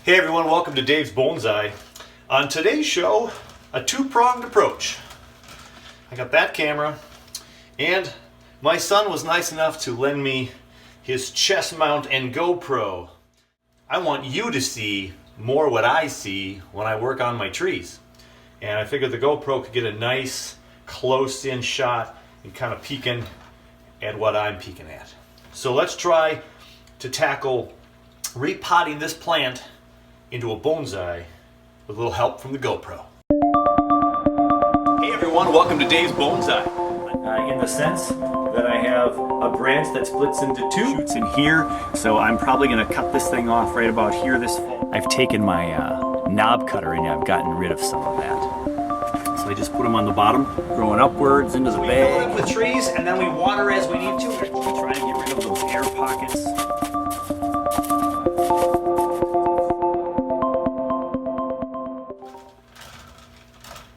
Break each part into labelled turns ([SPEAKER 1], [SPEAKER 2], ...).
[SPEAKER 1] Hey everyone, welcome to Dave's Bonsai. On today's show, a two-pronged approach. I got that camera, and my son was nice enough to lend me his chest mount and GoPro. I want you to see more what I see when I work on my trees. And I figured the GoPro could get a nice close-in shot and kind of peeking at what I'm peeking at. So let's try to tackle repotting this plant into a bonsai with a little help from the GoPro. Hey everyone, welcome to Dave's Bonsai. In the sense that I have a branch that splits into two shoots in here, so I'm probably going to cut this thing off right about here this fall. I've taken my knob cutter and I've gotten rid of some of that. So I just put them on the bottom, growing upwards into the bag. We fill it up with trees and then we water as we need to. Try to get rid of those air pockets.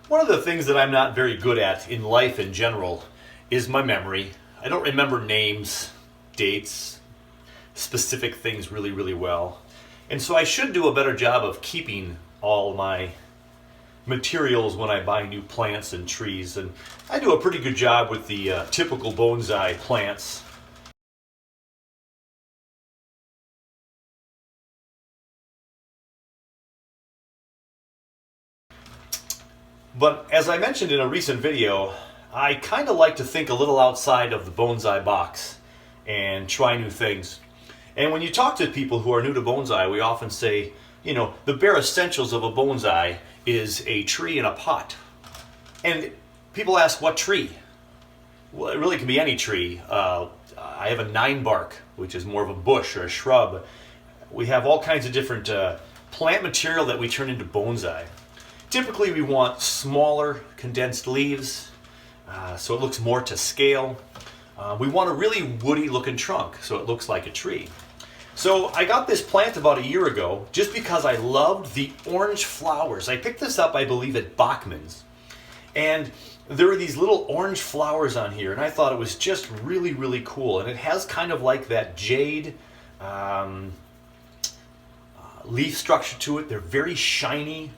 [SPEAKER 1] One of the things that I'm not very good at in life in general is my memory. I don't remember names, dates, specific things really well. And so I should do a better job of keeping all my materials when I buy new plants and trees. And I do a pretty good job with the typical bonsai plants. But as I mentioned in a recent video, I kind of like to think a little outside of the bonsai box and try new things. And when you talk to people who are new to bonsai, we often say, you know, the bare essentials of a bonsai is a tree and a pot. And people ask, what tree? Well, it really can be any tree. I have a 9-bark, which is more of a bush or a shrub. We have all kinds of different plant material that we turn into bonsai. Typically we want smaller condensed leaves, so it looks more to scale. We want a really woody looking trunk, so it looks like a tree. So I got this plant about a year ago just because I loved the orange flowers. I picked this up, I believe, at Bachman's. And there were these little orange flowers on here, and I thought it was just really cool. And it has kind of like that jade leaf structure to it. They're very shiny.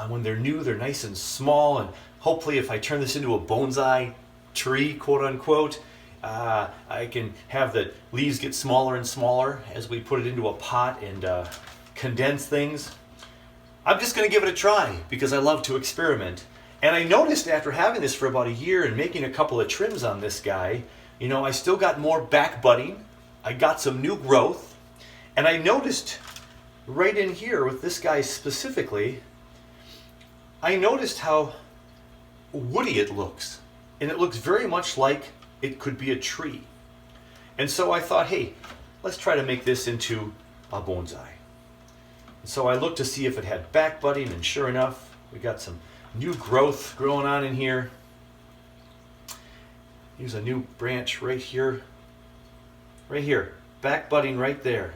[SPEAKER 1] When they're new, they're nice and small, and hopefully if I turn this into a bonsai tree, quote unquote, I can have the leaves get smaller and smaller as we put it into a pot and condense things. I'm just going to give it a try because I love to experiment. And I noticed after having this for about a year and making a couple of trims on this guy, you know, I still got more back budding. I got some new growth. And I noticed right in here with this guy specifically, I noticed how woody it looks, and it looks very much like it could be a tree. And so I thought, hey, let's try to make this into a bonsai. And so I looked to see if it had back budding, and sure enough, we got some new growth growing on in here. Here's a new branch right here, back budding right there.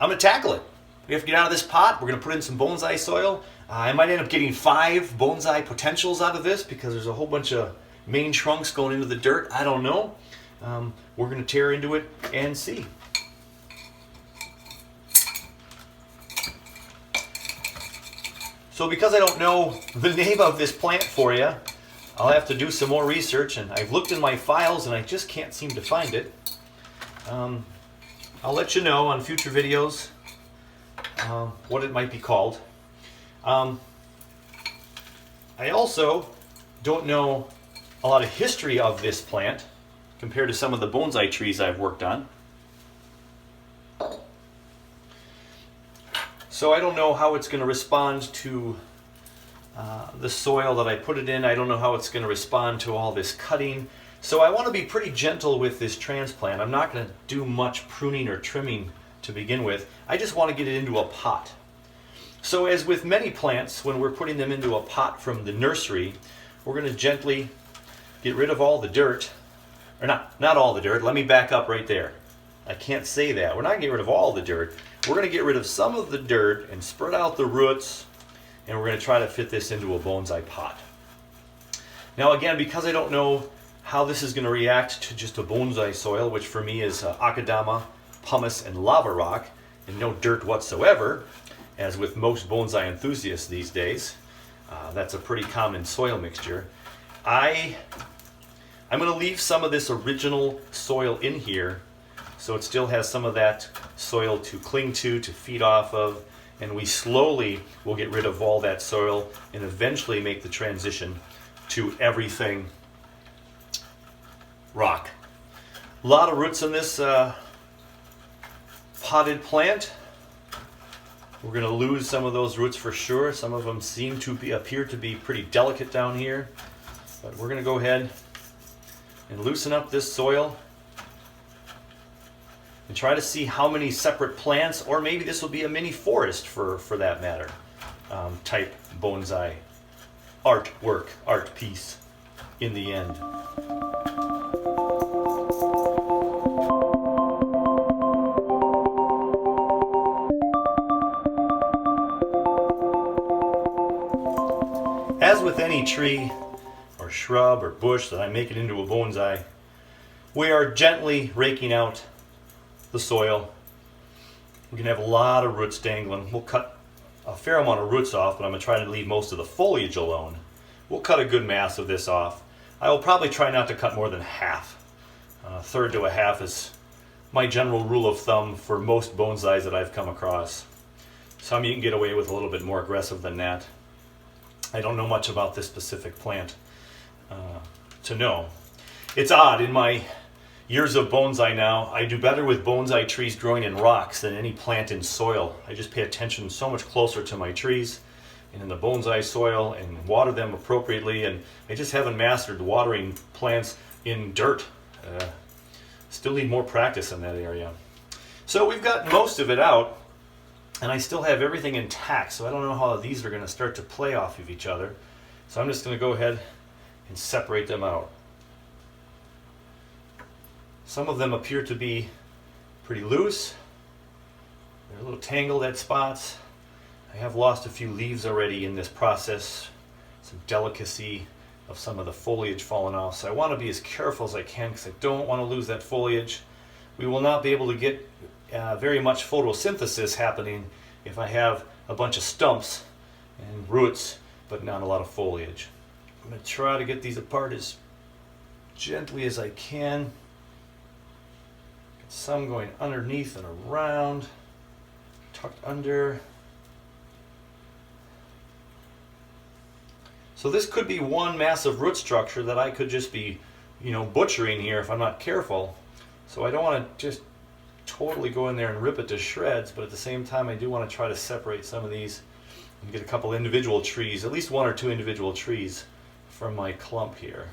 [SPEAKER 1] I'm gonna tackle it. We have to get out of this pot. We're going to put in some bonsai soil. I might end up getting 5 bonsai potentials out of this because there's a whole bunch of main trunks going into the dirt. I don't know. We're going to tear into it and see. So because I don't know the name of this plant for you, I'll have to do some more research, and I've looked in my files and I just can't seem to find it. I'll let you know on future videos what it might be called. I also don't know a lot of history of this plant compared to some of the bonsai trees I've worked on. So I don't know how it's going to respond to the soil that I put it in. I don't know how it's going to respond to all this cutting. So I want to be pretty gentle with this transplant. I'm not going to do much pruning or trimming to begin with. I just want to get it into a pot. So as with many plants, when we're putting them into a pot from the nursery, we're going to gently get rid of all the dirt. Or not all the dirt. Let me back up right there. I can't say that. We're not going to get rid of all the dirt. We're going to get rid of some of the dirt and spread out the roots, and we're going to try to fit this into a bonsai pot. Now again, because I don't know how this is going to react to just a bonsai soil, which for me is akadama, pumice, and lava rock, and no dirt whatsoever, as with most bonsai enthusiasts these days. That's a pretty common soil mixture. I'm going to leave some of this original soil in here so it still has some of that soil to cling to feed off of, and we slowly will get rid of all that soil and eventually make the transition to everything rock. A lot of roots in this potted plant. We're going to lose some of those roots for sure. Some of them appear to be pretty delicate down here, but we're going to go ahead and loosen up this soil and try to see how many separate plants, or maybe this will be a mini forest for that matter, type bonsai artwork, art piece in the end. As with any tree or shrub or bush that I make it into a bonsai, we are gently raking out the soil. We can have a lot of roots dangling. We'll cut a fair amount of roots off, but I'm going to try to leave most of the foliage alone. We'll cut a good mass of this off. I will probably try not to cut more than half. A third to a half is my general rule of thumb for most bonsais that I've come across. Some you can get away with a little bit more aggressive than that. I don't know much about this specific plant to know. It's odd, in my years of bonsai now, I do better with bonsai trees growing in rocks than any plant in soil. I just pay attention so much closer to my trees and in the bonsai soil and water them appropriately, and I just haven't mastered watering plants in dirt. Still need more practice in that area. So we've got most of it out, and I still have everything intact, so I don't know how these are going to start to play off of each other. So I'm just going to go ahead and separate them out. Some of them appear to be pretty loose. They're a little tangled at spots. I have lost a few leaves already in this process. Some delicacy of some of the foliage falling off. So I want to be as careful as I can because I don't want to lose that foliage. We will not be able to get very much photosynthesis happening if I have a bunch of stumps and roots but not a lot of foliage. I'm going to try to get these apart as gently as I can. Some going underneath and around, tucked under. So this could be one massive root structure that I could just be, butchering here if I'm not careful. So I don't want to just totally go in there and rip it to shreds, but at the same time I do want to try to separate some of these and get a couple individual trees, at least one or two individual trees from my clump here.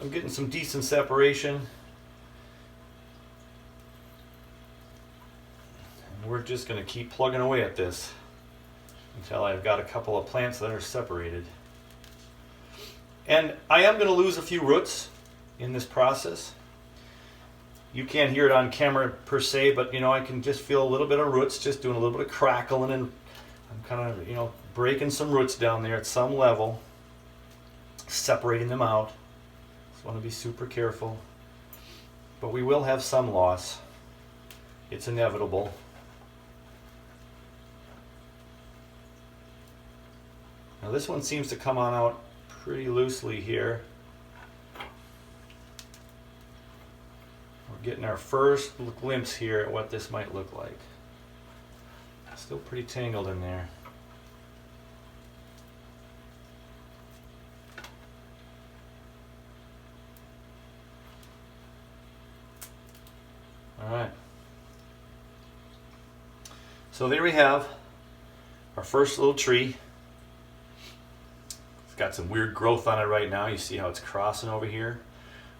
[SPEAKER 1] I'm getting some decent separation. And we're just going to keep plugging away at this until I've got a couple of plants that are separated. And I am going to lose a few roots in this process. You can't hear it on camera per se, but I can just feel a little bit of roots, just doing a little bit of crackling, and I'm kind of breaking some roots down there at some level, separating them out. Just want to be super careful, but we will have some loss. It's inevitable. Now this one seems to come on out pretty loosely here. We're getting our first glimpse here at what this might look like. Still pretty tangled in there. Alright, so there we have our first little tree. It's got some weird growth on it right now. You see how it's crossing over here.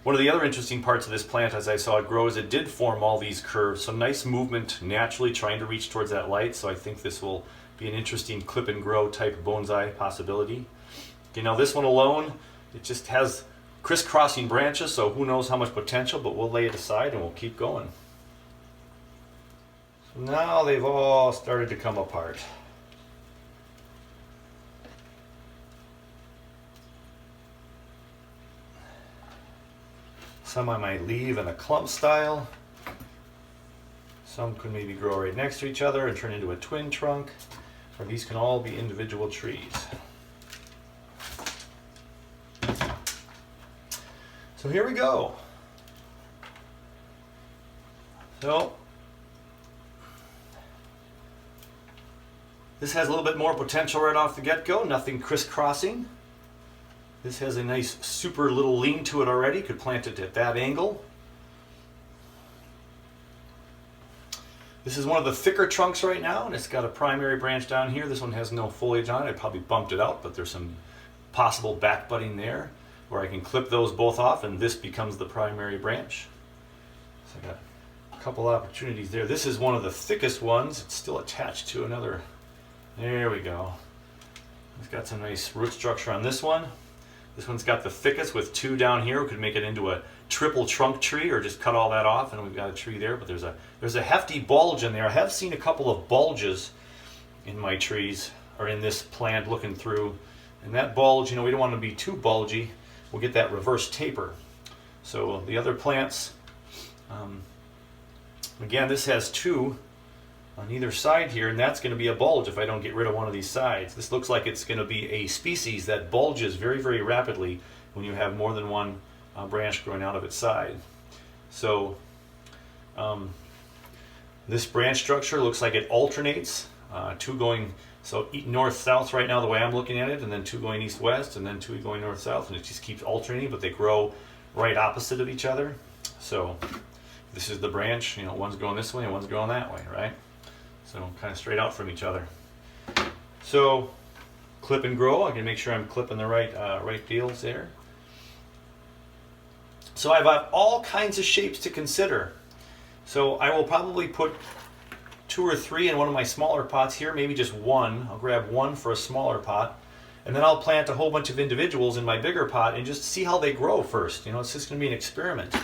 [SPEAKER 1] One of the other interesting parts of this plant as I saw it grow is it did form all these curves. Some nice movement naturally trying to reach towards that light, so I think this will be an interesting clip and grow type bonsai possibility. This one alone, it just has crisscrossing branches, so who knows how much potential, but we'll lay it aside and we'll keep going. Now they've all started to come apart. Some I might leave in a clump style. Some could maybe grow right next to each other and turn into a twin trunk. Or these can all be individual trees. So here we go. So this has a little bit more potential right off the get-go, nothing crisscrossing. This has a nice super little lean to it already, could plant it at that angle. This is one of the thicker trunks right now, and it's got a primary branch down here. This one has no foliage on it. I probably bumped it out, but there's some possible back budding there where I can clip those both off and this becomes the primary branch. So I got a couple opportunities there. This is one of the thickest ones. It's still attached to another. There we go. It's got some nice root structure on this one. This one's got the thickest with two down here. We could make it into a triple trunk tree or just cut all that off and we've got a tree there, but there's a hefty bulge in there. I have seen a couple of bulges in my trees or in this plant looking through, and that bulge, you know, we don't want to be too bulgy. We'll get that reverse taper. So the other plants, again, this has two on either side here, and that's going to be a bulge if I don't get rid of one of these sides. This looks like it's going to be a species that bulges very, very rapidly when you have more than one branch growing out of its side. So this branch structure looks like it alternates, two going north-south right now the way I'm looking at it, and then two going east-west, and then two going north-south, and it just keeps alternating, but they grow right opposite of each other. So this is the branch, you know, one's going this way and one's going that way, right? So kind of straight out from each other. So clip and grow, I can make sure I'm clipping the right deals there. So I've got all kinds of shapes to consider. So I will probably put 2 or 3 in one of my smaller pots here, maybe just one. I'll grab one for a smaller pot, and then I'll plant a whole bunch of individuals in my bigger pot and just see how they grow first. You know, it's just going to be an experiment.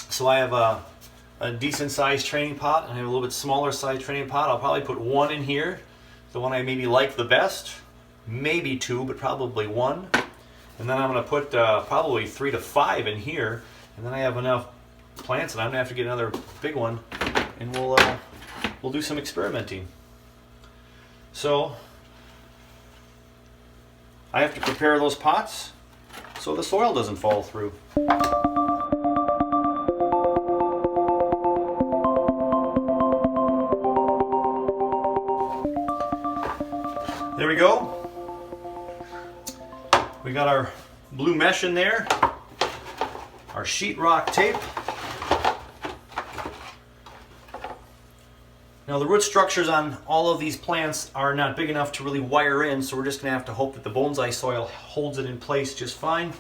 [SPEAKER 1] So I have a decent sized training pot, and I have a little bit smaller sized training pot. I'll probably put one in here, the one I maybe like the best, maybe 2, but probably 1. And then I'm going to put probably 3 to 5 in here, and then I have enough plants, and I'm going to have to get another big one, and we'll do some experimenting. So I have to prepare those pots so the soil doesn't fall through. There we go. We got our blue mesh in there, our sheetrock tape. Now the root structures on all of these plants are not big enough to really wire in, so we're just going to have to hope that the bonsai soil holds it in place just fine.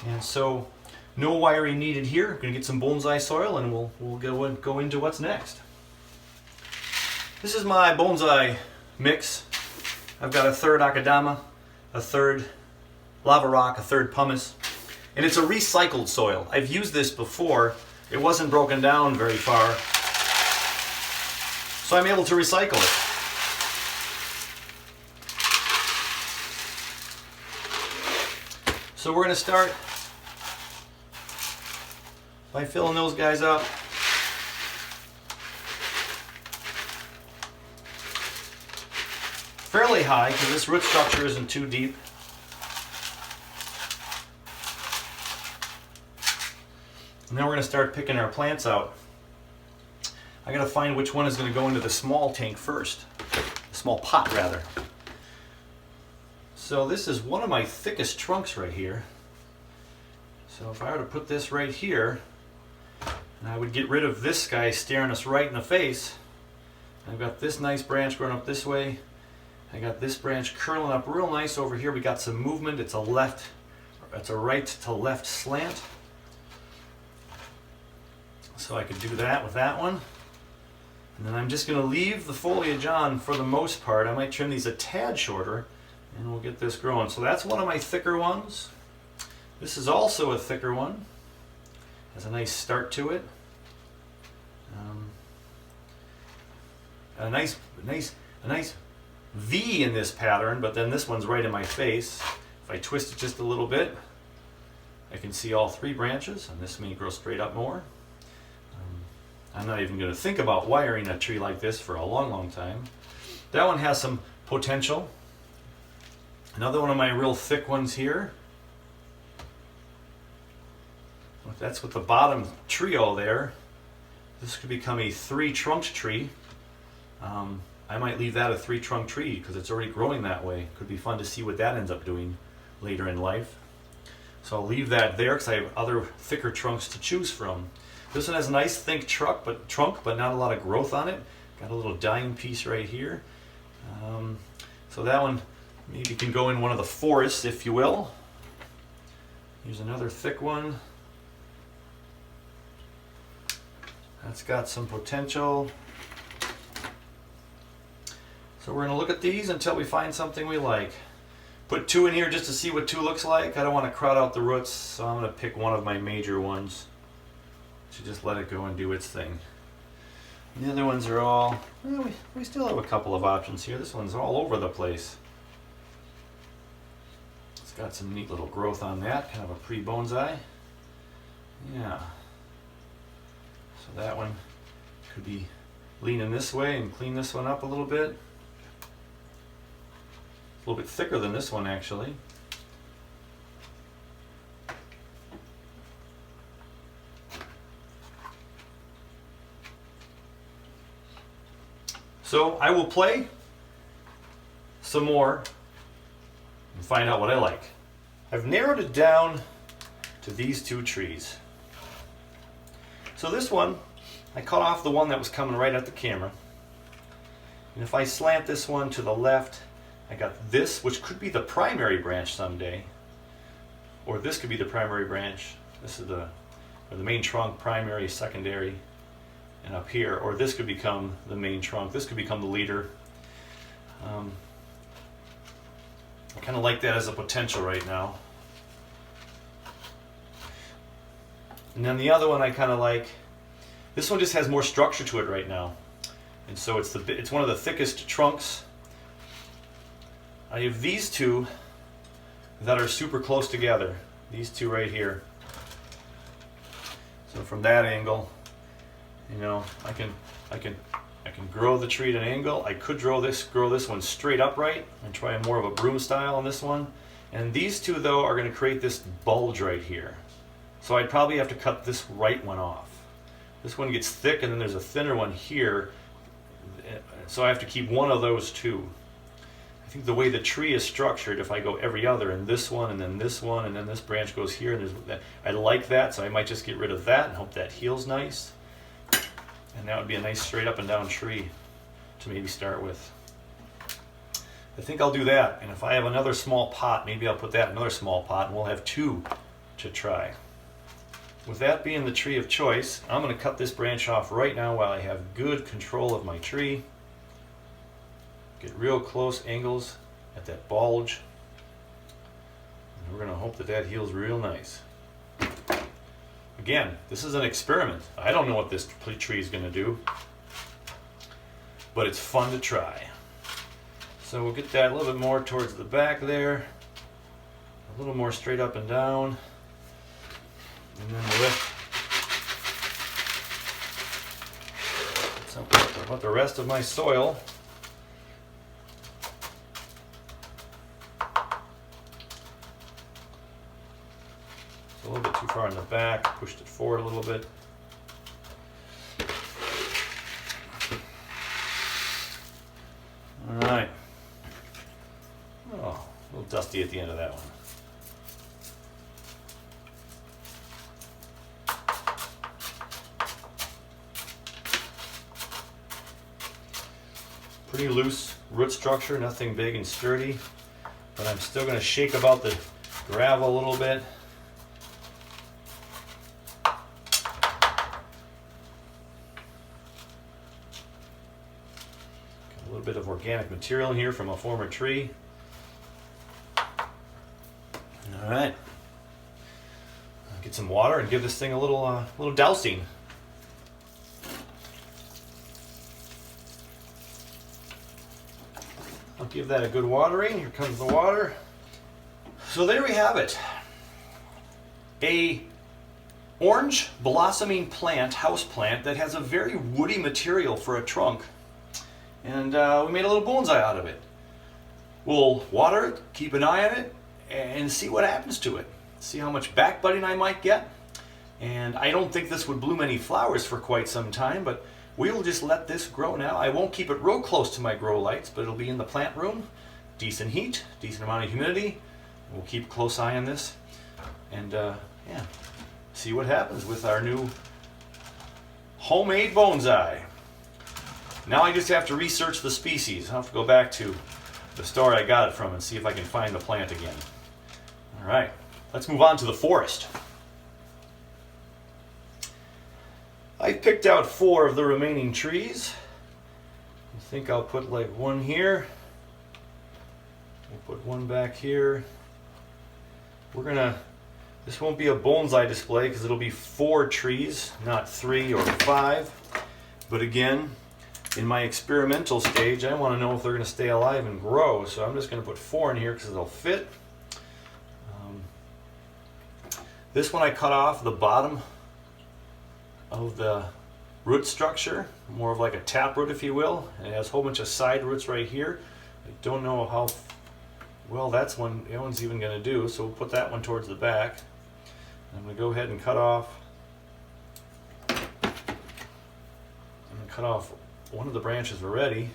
[SPEAKER 1] And so no wiring needed here. We're going to get some bonsai soil and we'll go into what's next. This is my bonsai mix. I've got a third akadama, a third lava rock, a third pumice, and it's a recycled soil. I've used this before. It wasn't broken down very far, so I'm able to recycle it. So we're going to start by filling those guys up. Fairly high, because this root structure isn't too deep. And then we're going to start picking our plants out. I got to find which one is going to go into the small tank first. The small pot, rather. So this is one of my thickest trunks right here. So if I were to put this right here, and I would get rid of this guy staring us right in the face. I've got this nice branch growing up this way. I got this branch curling up real nice over here. We got some movement. It's a right to left slant. So I could do that with that one. And then I'm just going to leave the foliage on for the most part. I might trim these a tad shorter and we'll get this growing. So that's one of my thicker ones. This is also a thicker one. Has a nice start to it. A nice V in this pattern, but then this one's right in my face. If I twist it just a little bit, I can see all 3 branches, and this may grow straight up more. I'm not even going to think about wiring a tree like this for a long, long time. That one has some potential. Another one of my real thick ones here. That's with the bottom trio there. This could become a 3-trunked tree. I might leave that a 3-trunk tree because it's already growing that way. Could be fun to see what that ends up doing later in life. So I'll leave that there because I have other thicker trunks to choose from. This one has a nice thick trunk, but not a lot of growth on it. Got a little dying piece right here. So that one maybe can go in one of the forests, if you will. Here's another thick one. That's got some potential. So we're going to look at these until we find something we like. Put 2 in here just to see what 2 looks like. I don't want to crowd out the roots, so I'm going to pick one of my major ones to just let it go and do its thing. And the other ones are all, well, we still have a couple of options here. This one's all over the place. It's got some neat little growth on that, kind of a pre-bonsai. Yeah. So that one could be leaning this way and clean this one up a little bit. A little bit thicker than this one actually. So I will play some more and find out what I like. I've narrowed it down to these 2 trees. So this one, I cut off the one that was coming right at the camera. And if I slant this one to the left, I got this, which could be the primary branch someday. Or this could be the primary branch. This is the main trunk, primary, secondary, and up here. Or this could become the main trunk. This could become the leader. I kind of like that as a potential right now. And then the other one I kind of like. This one just has more structure to it right now. And so it's one of the thickest trunks. I have these 2 that are super close together. These 2 right here. So from that angle, you know, I can grow the tree at an angle. I could grow this one straight upright and try more of a broom style on this one. And these 2 though are going to create this bulge right here. So I'd probably have to cut this right one off. This one gets thick and then there's a thinner one here. So I have to keep one of those 2. I think the way the tree is structured, if I go every other and this one and then this one and then this branch goes here, and I like that, so I might just get rid of that and hope that heals nice. And that would be a nice straight up and down tree to maybe start with. I think I'll do that, and if I have another small pot, maybe I'll put that in another small pot and we'll have 2 to try. With that being the tree of choice, I'm going to cut this branch off right now while I have good control of my tree. Get real close angles at that bulge. And we're going to hope that that heals real nice. Again, this is an experiment. I don't know what this tree is going to do, but it's fun to try. So we'll get that a little bit more towards the back there, a little more straight up and down, and then with the rest of my soil. A little bit too far in the back, pushed it forward a little bit. All right. Oh, a little dusty at the end of that one. Pretty loose root structure, nothing big and sturdy, but I'm still going to shake about the gravel a little bit. A little bit of organic material in here from a former tree. All right, get some water and give this thing a little dousing. I'll give that a good watering. Here comes the water. So there we have it. a orange blossoming plant, house plant, that has a very woody material for a trunk. And we made a little bonsai out of it. We'll water it, keep an eye on it, and see what happens to it. See how much back budding I might get. And I don't think this would bloom any flowers for quite some time, but we will just let this grow now. I won't keep it real close to my grow lights, but it'll be in the plant room. Decent heat, decent amount of humidity. We'll keep a close eye on this. And yeah, see what happens with our new homemade bonsai. Now I just have to research the species. I'll have to go back to the store I got it from and see if I can find the plant again. All right, let's move on to the forest. I picked out 4 of the remaining trees. I think I'll put like one here. We'll put one back here. This won't be a bonsai display because it'll be 4 trees, not 3 or 5. But again, in my experimental stage, I want to know if they're going to stay alive and grow. So I'm just going to put 4 in here because they'll fit. This one I cut off the bottom of the root structure, more of like a taproot, if you will. And it has a whole bunch of side roots right here. I don't know how well that one's even going to do, so we'll put that one towards the back. I'm going to go ahead and cut off. I'm going to cut off one of the branches already,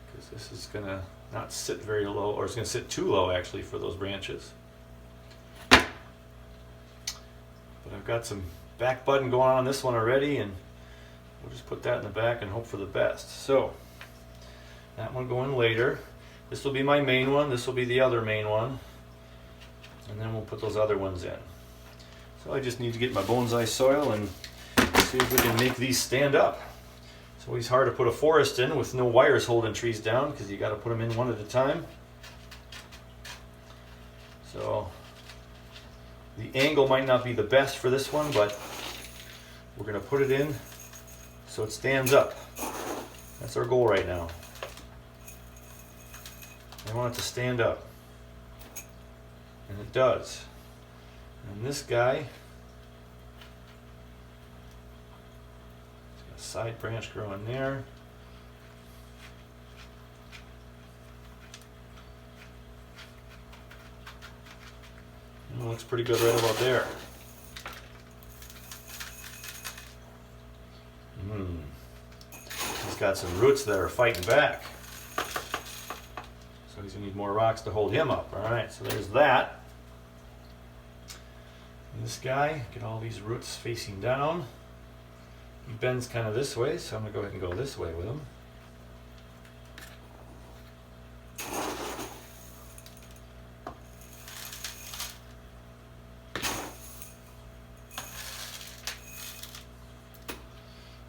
[SPEAKER 1] because this is going to not sit very low, or it's going to sit too low actually for those branches. But I've got some back budding going on this one already, and we'll just put that in the back and hope for the best. So that one going later. This will be my main one, this will be the other main one, and then we'll put those other ones in. So I just need to get my bonsai soil and see if we can make these stand up. It's always hard to put a forest in with no wires holding trees down because you got to put them in one at a time. So the angle might not be the best for this one, but we're going to put it in so it stands up. That's our goal right now. I want it to stand up. And it does. And this guy, he's got a side branch growing there. It looks pretty good right about there. He's got some roots that are fighting back. So he's going to need more rocks to hold him up. Alright, so there's that. And this guy, get all these roots facing down. He bends kind of this way, so I'm going to go ahead and go this way with him.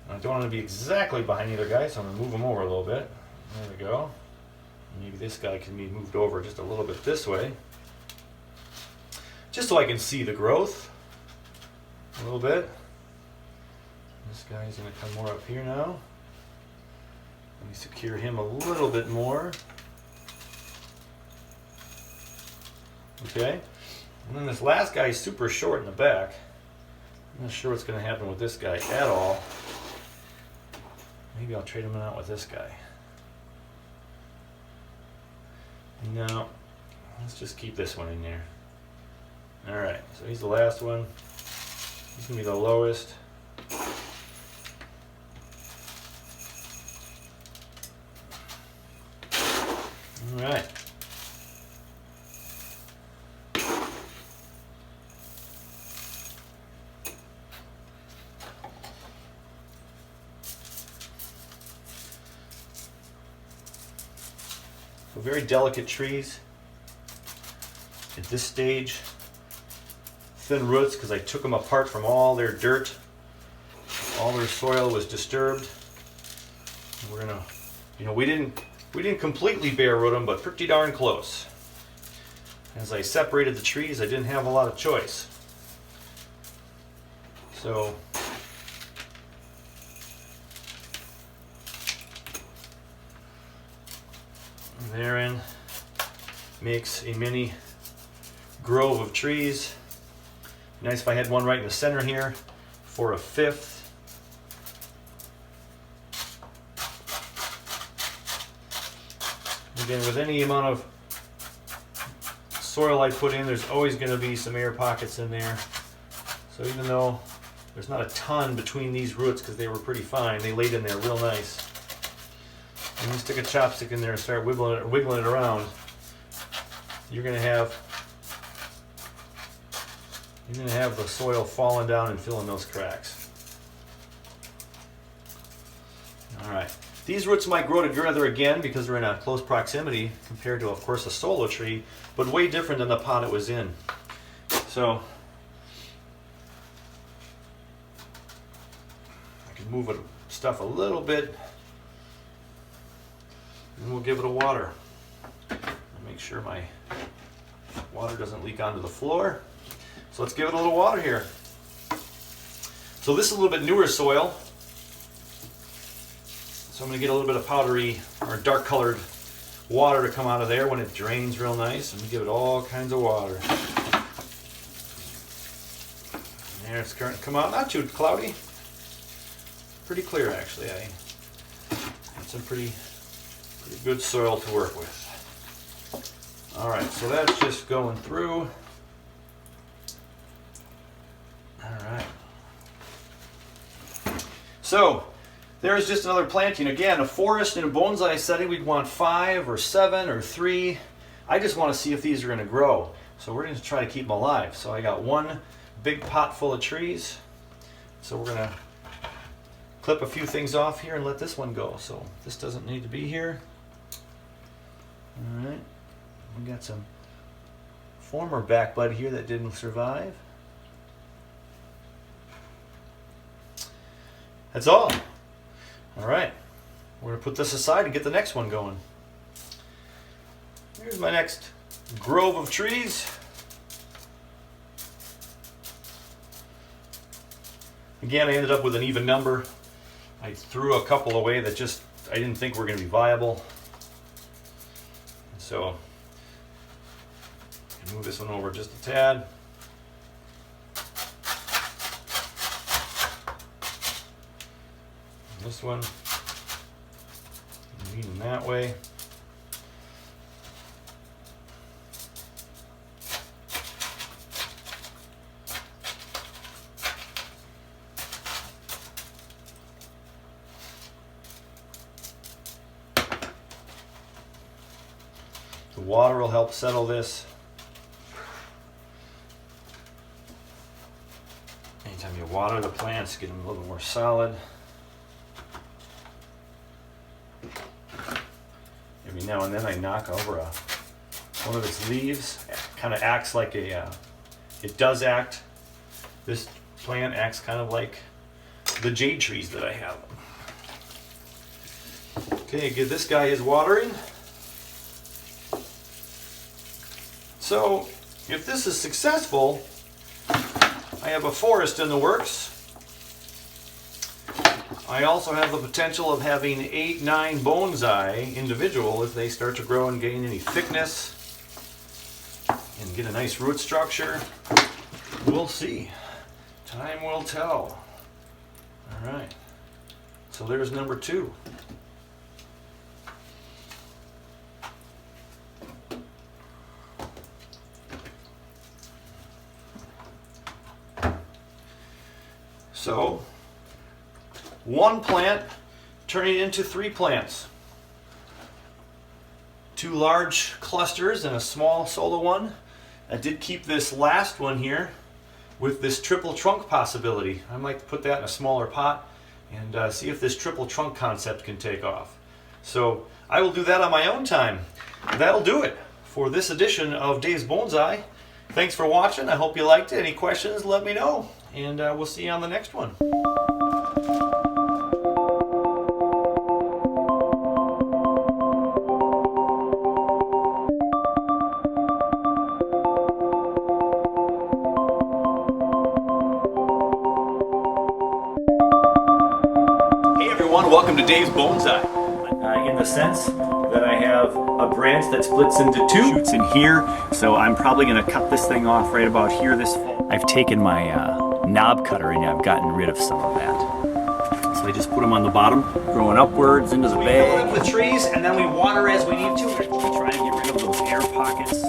[SPEAKER 1] I don't want to be exactly behind either guy, so I'm going to move him over a little bit. There we go. Maybe this guy can be moved over just a little bit this way. Just so I can see the growth a little bit. This guy's going to come more up here now. Let me secure him a little bit more. Okay. And then this last guy is super short in the back. I'm not sure what's going to happen with this guy at all. Maybe I'll trade him out with this guy. No, let's just keep this one in there. Alright, so he's the last one. He's going to be the lowest. Alright. So very delicate trees at this stage. Thin roots because I took them apart from all their dirt. All their soil was disturbed. And we're gonna, we didn't completely bare root them, but pretty darn close. As I separated the trees, I didn't have a lot of choice. So therein makes a mini grove of trees. Nice if I had one right in the center here for a 5th. Again, with any amount of soil I put in, there's always going to be some air pockets in there. So even though there's not a ton between these roots because they were pretty fine, they laid in there real nice. When you stick a chopstick in there and start wiggling it around, you're going to have the soil falling down and filling those cracks. All right. These roots might grow together again because they're in a close proximity compared to, of course, a solo tree, but way different than the pot it was in. So I can move stuff a little bit, and we'll give it a water. Make sure my water doesn't leak onto the floor. So let's give it a little water here. So this is a little bit newer soil. So I'm going to get a little bit of powdery or dark colored water to come out of there when it drains real nice. And we give it all kinds of water. And there it's starting to come out. Not too cloudy. Pretty clear actually. I had some pretty good soil to work with. Alright, so that's just going through. Alright. So there's just another planting. Again, a forest in a bonsai setting, we'd want 5 or 7 or 3. I just want to see if these are going to grow. So we're going to try to keep them alive. So I got one big pot full of trees. So we're going to clip a few things off here and let this one go. So this doesn't need to be here. Alright. We got some former back bud here that didn't survive. That's all. All right, we're gonna put this aside and get the next one going. Here's my next grove of trees. Again, I ended up with an even number. I threw a couple away that just I didn't think were gonna be viable. So move this one over just a tad. And this one, lean them that way. The water will help settle this. Anytime you water the plants, get them a little more solid. Every now and then I knock over one of its leaves. It kind of acts like it does act. This plant acts kind of like the jade trees that I have. Okay, give this guy his watering. So, if this is successful, I have a forest in the works. I also have the potential of having 8, 9 bonsai individual if they start to grow and gain any thickness and get a nice root structure. We'll see. Time will tell. All right. So there's number 2. So, one plant turning into 3 plants. 2 large clusters and a small solo one. I did keep this last one here with this triple trunk possibility. I might put that in a smaller pot and see if this triple trunk concept can take off. So I will do that on my own time. That'll do it for this edition of Dave's Bonsai. Thanks for watching. I hope you liked it. Any questions, let me know. And we'll see you on the next one. Hey everyone, welcome to Dave's Bonsai. In the sense that I have have a branch that splits into two shoots in here, so I'm probably going to cut this thing off right about here this fall. I've taken my knob cutter and I've gotten rid of some of that. So I just put them on the bottom, growing upwards into the bag. We fill it up with trees and then we water as we need to. We try to get rid of those air pockets.